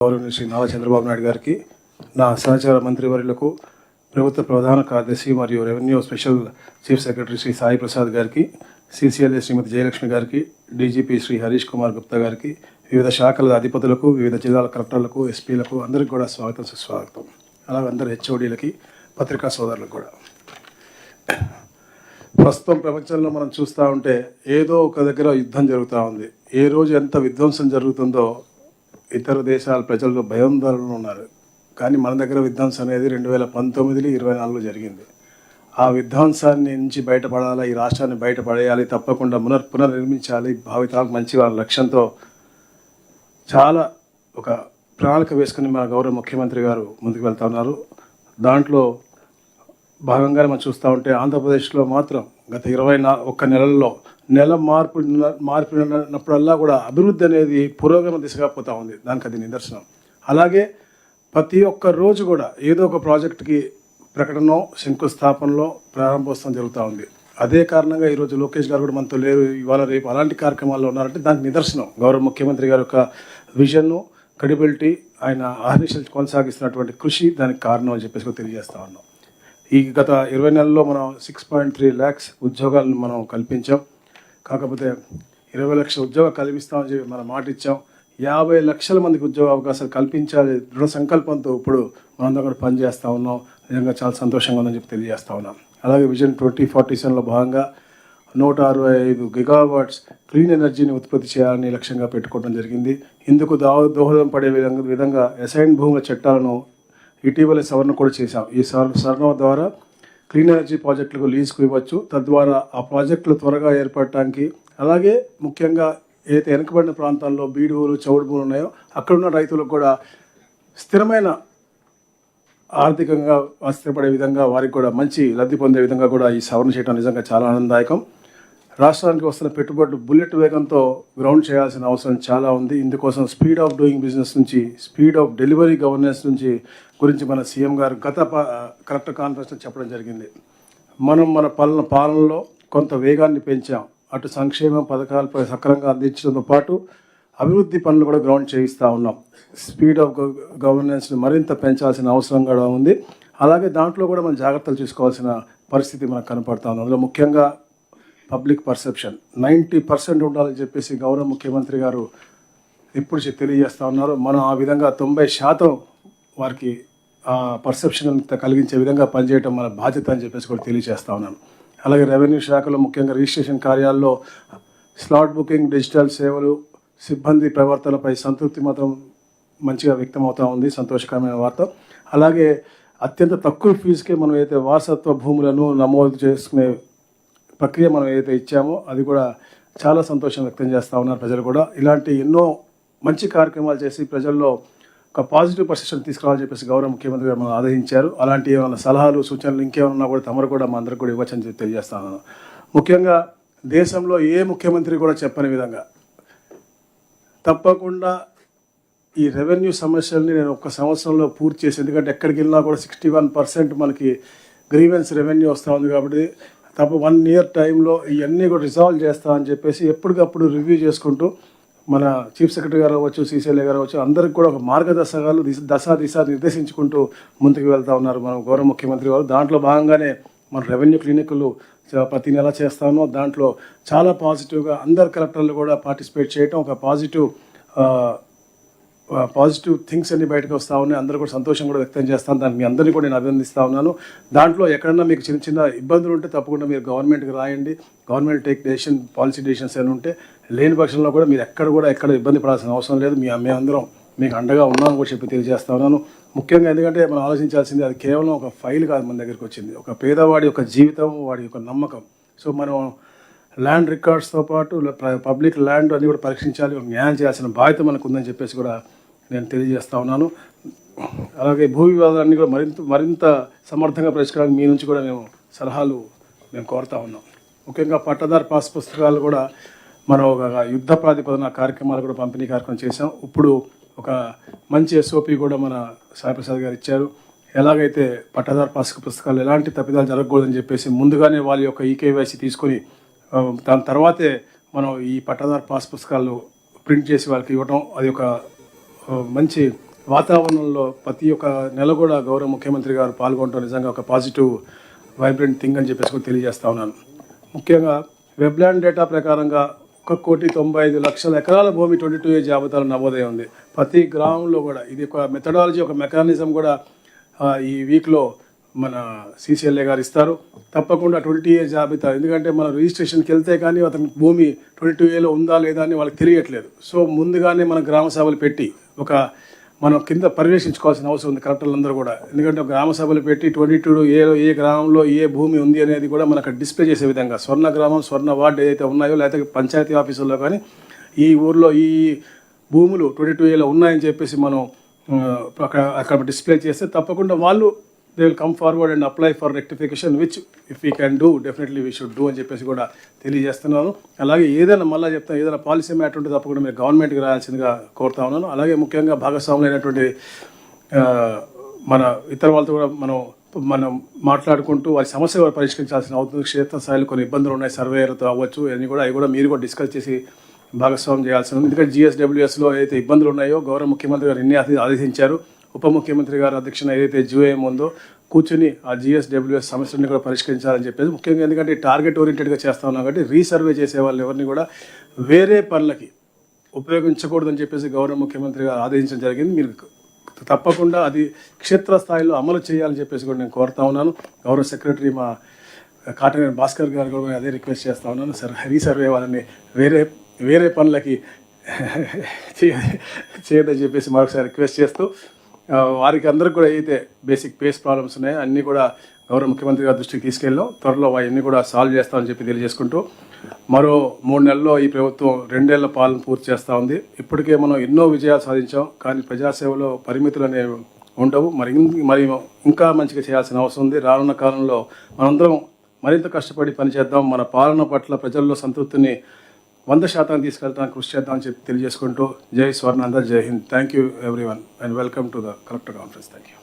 గౌరవనీయ శ్రీ నారా చంద్రబాబు నాయుడు గారికి, నా సహచార మంత్రివర్యులకు, ప్రభుత్వ ప్రధాన కార్యదర్శి మరియు revenue special chief secretary Shri Sai Prasad గారికి, సిసిఎల్ఏ శ్రీమతి జయలక్ష్మి గారికి, డీజీపీ శ్రీ హరీష్ కుమార్ గుప్తా గారికి, వివిధ శాఖల అధిపతులకు, వివిధ జిల్లాల కలెక్టర్లకు, ఎస్పీలకు అందరికీ కూడా స్వాగతం సుస్వాగతం. అలాగే అందరు హెచ్ఓడీలకి, పత్రికా సోదరులకు కూడా. ప్రస్తుతం ప్రపంచంలో మనం చూస్తూ ఉంటే ఏదో ఒక దగ్గర యుద్ధం జరుగుతూ ఉంది. ఏ రోజు ఎంత విధ్వంసం జరుగుతుందో ఇతర దేశాల ప్రజల్లో భయాందోళనలు ఉన్నారు. కానీ మన దగ్గర విధ్వంసం అనేది 2019, 24 జరిగింది. ఆ విధ్వంసాన్ని నుంచి బయటపడాలి, ఈ రాష్ట్రాన్ని బయటపడేయాలి, తప్పకుండా పునర్నిర్మించాలి, భావితరాలకు మంచి వాళ్ళ లక్ష్యంతో చాలా ఒక ప్రణాళిక వేసుకుని మన గౌరవ ముఖ్యమంత్రి గారు ముందుకు వెళ్తూ ఉన్నారు. దాంట్లో భాగంగానే మనం చూస్తూ ఉంటే ఆంధ్రప్రదేశ్లో మాత్రం గత 21 నెలల్లో మార్పినప్పుడల్లా కూడా అభివృద్ధి అనేది పురోగమన దిశగా పోతూ ఉంది. దానికి అది నిదర్శనం. అలాగే ప్రతి ఒక్క రోజు కూడా ఏదో ఒక ప్రాజెక్టుకి ప్రకటనలో, శంకుస్థాపనలో, ప్రారంభోత్సవం జరుగుతూ ఉంది. అదే కారణంగా ఈరోజు లోకేష్ గారు కూడా మనతో లేరు, ఇవాళ రేపు అలాంటి కార్యక్రమాల్లో ఉన్నారంటే దానికి నిదర్శనం గౌరవ ముఖ్యమంత్రి గారి యొక్క విజన్ను, క్రెడిబిలిటీ, ఆయన ఆహర్నిశలు కొనసాగిస్తున్నటువంటి కృషి దానికి కారణం అని చెప్పేసి తెలియజేస్తా ఉన్నాం. ఈ గత 20 నెలల్లో మనం 6.3 lakhs ఉద్యోగాలను మనం కల్పించాం. కాకపోతే 20 లక్షల ఉద్యోగాలు కల్పిస్తామని చెప్పి మనం మాట ఇచ్చాం. 50 లక్షల మందికి ఉద్యోగ అవకాశాలు కల్పించాలి దృఢ సంకల్పంతో ఇప్పుడు మనందరం కూడా పనిచేస్తూ ఉన్నాం. నిజంగా చాలా సంతోషంగా ఉందని చెప్పి తెలియజేస్తూ ఉన్నాం. అలాగే విజన్ 2047లో భాగంగా 165 గిగావాట్స్ క్లీన్ ఎనర్జీని ఉత్పత్తి చేయాలని లక్ష్యంగా పెట్టుకోవడం జరిగింది. ఇందుకు దోహదం పడే విధంగా అసైన్ భూముల చట్టాలను ఇటీవల సవరణ కూడా చేశాం. ఈ సవరణ ద్వారా క్లీన్ ఎనర్జీ ప్రాజెక్టులకు లీజుకు ఇవ్వచ్చు. తద్వారా ఆ ప్రాజెక్టులు త్వరగా ఏర్పడటానికి, అలాగే ముఖ్యంగా ఏదైతే వెనుకబడిన ప్రాంతాల్లో బీడుభూలు, చౌడు భూములు ఉన్నాయో అక్కడున్న రైతులకు కూడా స్థిరమైన ఆర్థికంగా స్థిరపడే విధంగా, వారికి కూడా మంచి లబ్ధి పొందే విధంగా కూడా ఈ సవరణ చేయడం నిజంగా చాలా ఆనందదాయకం. రాష్ట్రానికి వస్తున్న పెట్టుబడులు బుల్లెట్ వేగంతో గ్రౌండ్ చేయాల్సిన అవసరం చాలా ఉంది. ఇందుకోసం స్పీడ్ ఆఫ్ డూయింగ్ బిజినెస్ నుంచి స్పీడ్ ఆఫ్ డెలివరీ గవర్నెన్స్ గురించి మన సీఎం గారు గత కలెక్టర్ కాన్ఫరెన్స్లో చెప్పడం జరిగింది. మనం మన పాలనలో కొంత వేగాన్ని పెంచాం. అటు సంక్షేమ పథకాలపై సక్రమంగా అందించడంతో పాటు అభివృద్ధి పనులు కూడా గ్రౌండ్ చేయిస్తూ ఉన్నాం. స్పీడ్ ఆఫ్ గవర్నెన్స్ని మరింత పెంచాల్సిన అవసరం కూడా ఉంది. అలాగే దాంట్లో కూడా మనం జాగ్రత్తలు తీసుకోవాల్సిన పరిస్థితి మనకు కనపడతా ఉంది. అందులో ముఖ్యంగా పబ్లిక్ పర్సెప్షన్ 90% ఉండాలని చెప్పేసి గౌరవ ముఖ్యమంత్రి గారు ఇప్పుడు తెలియజేస్తూ ఉన్నారు. మనం ఆ విధంగా 90% వారికి ఆ పర్సెప్షన్ కలిగించే విధంగా పనిచేయడం మన బాధ్యత అని చెప్పేసి కూడా తెలియజేస్తూ ఉన్నాను. అలాగే రెవెన్యూ శాఖలో ముఖ్యంగా రిజిస్ట్రేషన్ కార్యాల్లో స్లాట్ బుకింగ్, డిజిటల్ సేవలు, సిబ్బంది ప్రవర్తనపై సంతృప్తి మాత్రం మంచిగా వ్యక్తమవుతూ ఉంది. సంతోషకరమైన వార్త. అలాగే అత్యంత తక్కువ ఫీజుకే మనం అయితే వారసత్వ భూములను నమోదు చేసుకునే ప్రక్రియ మనం ఏదైతే ఇచ్చామో అది కూడా చాలా సంతోషం వ్యక్తం చేస్తూ ఉన్నారు ప్రజలు కూడా. ఇలాంటి ఎన్నో మంచి కార్యక్రమాలు చేసి ప్రజల్లో ఒక పాజిటివ్ పర్సెప్షన్ తీసుకురావాలని చెప్పేసి గౌరవ ముఖ్యమంత్రి గారు మనం ఆదేశించారు. అలాంటి ఏమైనా సలహాలు, సూచనలు ఇంకేమన్నా కూడా తమరు కూడా మా అందరికి కూడా ఇవ్వచ్చని చెప్పి తెలియజేస్తాను. ముఖ్యంగా దేశంలో ఏ ముఖ్యమంత్రి కూడా చెప్పని విధంగా తప్పకుండా ఈ రెవెన్యూ సమస్యల్ని నేను 1 సంవత్సరంలో పూర్తి చేసి, ఎందుకంటే ఎక్కడికి వెళ్ళినా కూడా 61% మనకి గ్రీవెన్స్ రెవెన్యూ వస్తూ ఉంది. కాబట్టి 1 year టైంలో ఇవన్నీ కూడా రిజాల్వ్ చేస్తామని చెప్పేసి ఎప్పటికప్పుడు రివ్యూ చేసుకుంటూ మన చీఫ్ సెక్రటరీ గారు అవ్వచ్చు, సిసిఎల్ఏ గారు అవ్వచ్చు, అందరికి కూడా ఒక మార్గదర్శకాలు దిశ నిర్దేశించుకుంటూ ముందుకు వెళ్తూ ఉన్నారు మన గౌరవ ముఖ్యమంత్రి గారు. దాంట్లో భాగంగానే మన రెవెన్యూ క్లినిక్లు ప్రతి నెల చేస్తామో దాంట్లో చాలా పాజిటివ్గా అందరు కలెక్టర్లు కూడా పార్టిసిపేట్ చేయటం, ఒక పాజిటివ్ థింగ్స్ అన్ని బయటకు వస్తూ ఉన్నాయి. అందరూ కూడా సంతోషం కూడా వ్యక్తం చేస్తాను. దాన్ని మీ అందరినీ కూడా నేను అభినందిస్తూ ఉన్నాను. దాంట్లో ఎక్కడన్నా మీకు చిన్న చిన్న ఇబ్బందులు ఉంటే తప్పకుండా మీరు గవర్నమెంట్కి రాయండి. గవర్నమెంట్ టేక్ పాలసీ డెసిషన్స్ ఏమైనా ఉంటే, లేని పక్షంలో కూడా మీరు ఎక్కడ ఇబ్బంది పడాల్సిన అవసరం లేదు. మేమందరం మీకు అండగా ఉన్నామని కూడా చెప్పి తెలియజేస్తా ఉన్నాను. ముఖ్యంగా ఎందుకంటే మనం ఆలోచించాల్సింది అది కేవలం ఒక ఫైల్ కాదు, మన దగ్గరికి వచ్చింది ఒక పేదవాడి యొక్క జీవితం, వాడి యొక్క నమ్మకం. సో మనం ల్యాండ్ రికార్డ్స్తో పాటు పబ్లిక్ ల్యాండ్ అన్ని కూడా పరీక్షించాలి, న్యాయం చేయాల్సిన బాధ్యత మనకు ఉందని చెప్పేసి కూడా నేను తెలియజేస్తా ఉన్నాను. అలాగే భూ వివాదాలన్నీ కూడా మరింత సమర్థంగా పరిష్కారానికి మీ నుంచి కూడా సలహాలు కోరుతా ఉన్నాం. ముఖ్యంగా పట్టదారు పాస్ పుస్తకాలు కూడా మనం ఒక యుద్ధ ప్రాతిపదన కార్యక్రమాలు కూడా పంపిణీ కార్యక్రమం చేశాం. ఇప్పుడు ఒక మంచి ఎస్ఓపి కూడా మన సాయి ప్రసాద్ గారు ఇచ్చారు. ఎలాగైతే పట్టదారు పాస్ పుస్తకాలు ఎలాంటి తప్పిదాలు జరగకూడదని చెప్పేసి ముందుగానే వాళ్ళ యొక్క ఈకేవైసీ తీసుకొని దాని తర్వాతే మనం ఈ పట్టదారు పాస్ పుస్తకాలు ప్రింట్ చేసి వాళ్ళకి ఇవ్వటం, అది ఒక మంచి వాతావరణంలో ప్రతి ఒక్క నెల కూడా గౌరవ ముఖ్యమంత్రి గారు పాల్గొనడం నిజంగా ఒక పాజిటివ్ వైబ్రెంట్ థింగ్ అని చెప్పేసి కూడా తెలియజేస్తా ఉన్నాను. ముఖ్యంగా వెబ్లాండ్ డేటా ప్రకారంగా 1,95,00,000 ఎకరాల భూమి 22A జాబితాలో నమోదై ఉంది. ప్రతి గ్రామంలో కూడా ఇది ఒక మెథడాలజీ, ఒక మెకానిజం కూడా ఈ వీక్లో మన CCLA గారు ఇస్తారు. తప్పకుండా 20A జాబితా, ఎందుకంటే మనం రిజిస్ట్రేషన్కి వెళ్తే కానీ అతని భూమి 22Aలో ఉందా లేదా అని వాళ్ళకి తెలియట్లేదు. సో ముందుగానే మన గ్రామ సభలు పెట్టి మనం కింద పర్యవేక్షించుకోవాల్సిన అవసరం ఉంది కలెక్టర్లందరూ కూడా. ఎందుకంటే గ్రామ సభలు పెట్టి 22Aలో ఏ గ్రామంలో ఏ భూమి ఉంది అనేది కూడా మనకు డిస్ప్లే చేసే విధంగా స్వర్ణ గ్రామం, స్వర్ణ వార్డు ఏదైతే ఉన్నాయో, లేకపోతే పంచాయతీ ఆఫీసుల్లో కానీ ఈ ఊర్లో ఈ భూములు 22Aలో ఉన్నాయని చెప్పేసి మనం అక్కడ డిస్ప్లే చేస్తే తప్పకుండా వాళ్ళు they will come forward and apply for rectification, which if we can do definitely we should do అని చెప్పేసి కూడా తెలియజేస్తున్నాను. అలాగే ఏదైనా మళ్ళీ చెప్తాను, ఏదైనా పాలసీ మ్యాటర్ ఉంటే తప్పకుండా మీరు గవర్నమెంట్కి రాయాల్సిందిగా కోరుతా ఉన్నాను. అలాగే ముఖ్యంగా భాగస్వాములైనటువంటి మన ఇతర వాళ్ళతో కూడా మనం మాట్లాడుకుంటూ వారి సమస్య కూడా పరిష్కరించాల్సిన అవుతుంది. క్షేత్రస్థాయిలో కొన్ని ఇబ్బందులు ఉన్నాయి, సర్వేయర్తో అవ్వచ్చు, అవి కూడా మీరు కూడా డిస్కస్ చేసి భాగస్వామ్యం చేయాల్సి ఉంది. ఎందుకంటే GSWSలో ఏదైతే ఇబ్బందులు ఉన్నాయో గౌరవ ముఖ్యమంత్రి గారు నిన్నే ఆదేశించారు. ఉప ముఖ్యమంత్రి గారు అధ్యక్షన ఏదైతే GOM ఉందో కూర్చుని ఆ GSWS సమస్యలను కూడా పరిష్కరించాలని చెప్పేసి, ముఖ్యంగా ఎందుకంటే టార్గెట్ ఓరియంటెడ్గా చేస్తా ఉన్నాం కాబట్టి రీసర్వే చేసే వాళ్ళు ఎవరిని కూడా వేరే పనులకి ఉపయోగించకూడదని చెప్పేసి గౌరవ ముఖ్యమంత్రి గారు ఆదేశించడం జరిగింది. మీరు తప్పకుండా అది క్షేత్రస్థాయిలో అమలు చేయాలని చెప్పేసి కూడా నేను కోరుతా ఉన్నాను. గౌరవ సెక్రటరీ మా కాటనేని భాస్కర్ గారు కూడా అదే రిక్వెస్ట్ చేస్తూ ఉన్నాను. రీసర్వే వాళ్ళని వేరే పనులకి చేయదని చెప్పేసి మరొకసారి రిక్వెస్ట్ చేస్తూ, వారికి అందరికి కూడా అయితే బేసిక్ పేస్ ప్రాబ్లమ్స్ ఉన్నాయో అన్నీ కూడా గౌరవ ముఖ్యమంత్రి గారి దృష్టికి తీసుకెళ్ళాం. త్వరలో అవన్నీ కూడా సాల్వ్ చేస్తామని చెప్పి తెలియజేసుకుంటూ, మరో 3 నెలల్లో ఈ ప్రభుత్వం 2 ఏళ్ల పాలన పూర్తి చేస్తూ ఉంది. ఇప్పటికే మనం ఎన్నో విజయాలు సాధించాం, కానీ ప్రజాసేవలో పరిమితులు అనేవి ఉండవు. మరి ఇంకా మంచిగా చేయాల్సిన అవసరం ఉంది. రానున్న కాలంలో మనందరం మరింత కష్టపడి పనిచేద్దాం. మన పాలన పట్ల ప్రజల్లో సంతృప్తిని 100% తీసుకెళ్తానికి కృషి చేద్దామని చెప్పి తెలియజేసుకుంటూ, జై స్వర్ణాంధ్ర, జై Hind. Thank you everyone and welcome to the collector conference. Thank you.